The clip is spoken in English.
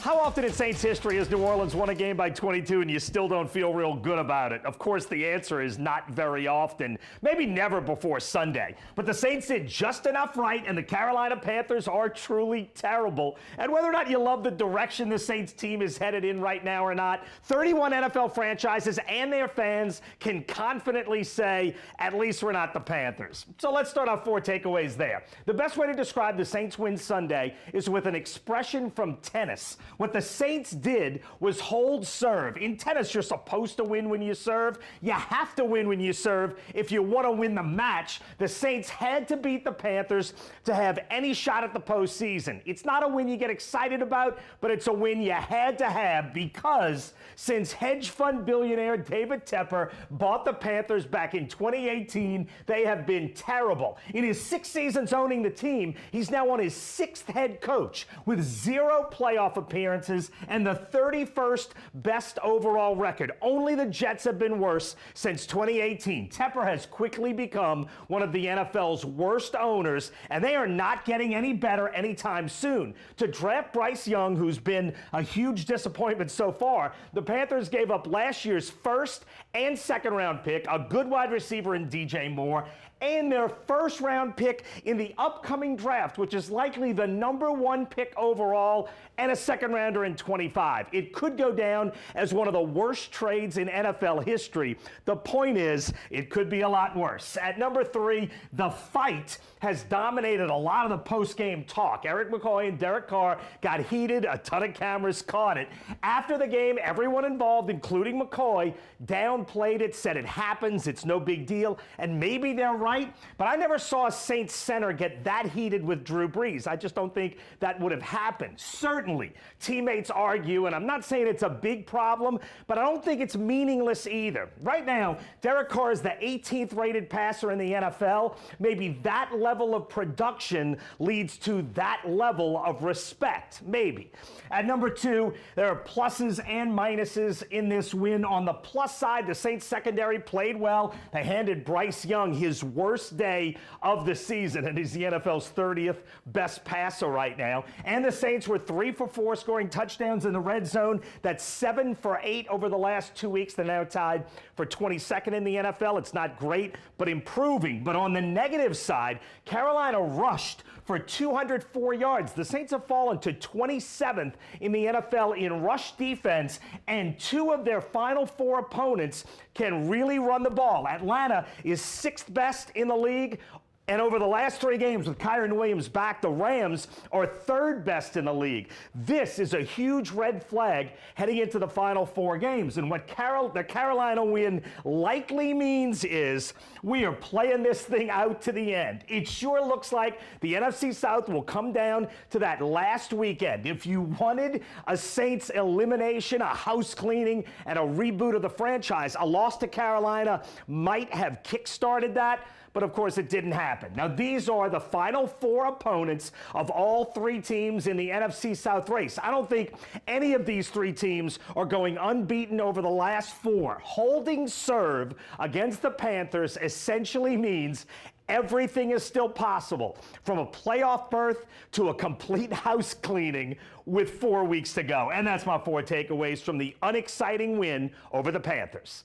How often in Saints history has New Orleans won a game by 22 and you still don't feel real good about it? Of course, the answer is not very often. Maybe never before Sunday. But the Saints did just enough right, and the Carolina Panthers are truly terrible. And whether or not you love the direction the Saints team is headed in right now or not, 31 NFL franchises and their fans can confidently say, at least we're not the Panthers. So let's start our 4 takeaways there. The best way to describe the Saints win Sunday is with an expression from tennis. What the Saints did was hold serve. In tennis, you're supposed to win when you serve. You have to win when you serve if you want to win the match. The Saints had to beat the Panthers to have any shot at the postseason. It's not a win you get excited about, but it's a win you had to have because since hedge fund billionaire David Tepper bought the Panthers back in 2018, they have been terrible. In his 6 seasons owning the team, he's now on his 6th head coach with 0 playoff appearances and the 31st best overall record. Only the Jets have been worse since 2018. Tepper has quickly become one of the NFL's worst owners, and they are not getting any better anytime soon. To draft Bryce Young, who's been a huge disappointment so far, the Panthers gave up last year's 1st and 2nd round pick, a good wide receiver in DJ Moore, and their 1st round pick in the upcoming draft, which is likely the #1 pick overall, and a 2nd rounder in 25. It could go down as one of the worst trades in NFL history. The point is, it could be a lot worse. At number 3, the fight has dominated a lot of the post-game talk. Eric McCoy and Derek Carr got heated. A ton of cameras caught it. After the game, everyone involved, including McCoy, downplayed it, said it happens, it's no big deal, and maybe they're right, but I never saw a Saints center get that heated with Drew Brees. I just don't think that would have happened. Certainly, teammates argue, and I'm not saying it's a big problem, but I don't think it's meaningless either. Right now, Derek Carr is the 18th rated passer in the NFL. Maybe that level of production leads to that level of respect, maybe. At number 2, there are pluses and minuses in this win. On the plus side, the Saints secondary played well. They handed Bryce Young his worst day of the season, and he's the NFL's 30th best passer right now. And the Saints were 3 for 4 scoring touchdowns in the red zone. That's 7 for 8 over the last 2 weeks. They're now tied for 22nd in the NFL. It's not great, but improving. But on the negative side, Carolina rushed for 204 yards. The Saints have fallen to 27th in the NFL in rush defense, and 2 of their final 4 opponents can really run the ball. Atlanta is 6th best in the league. And over the last 3 games with Kyren Williams back, the Rams are 3rd best in the league. This is a huge red flag heading into the final 4 games. And what the Carolina win likely means is we are playing this thing out to the end. It sure looks like the NFC South will come down to that last weekend. If you wanted a Saints elimination, a house cleaning, and a reboot of the franchise, a loss to Carolina might have kickstarted that. But of course, it didn't happen. Now, these are the final 4 opponents of all 3 teams in the NFC South race. I don't think any of these 3 teams are going unbeaten over the last 4. Holding serve against the Panthers essentially means everything is still possible, from a playoff berth to a complete house cleaning with 4 weeks to go. And that's my 4 takeaways from the unexciting win over the Panthers.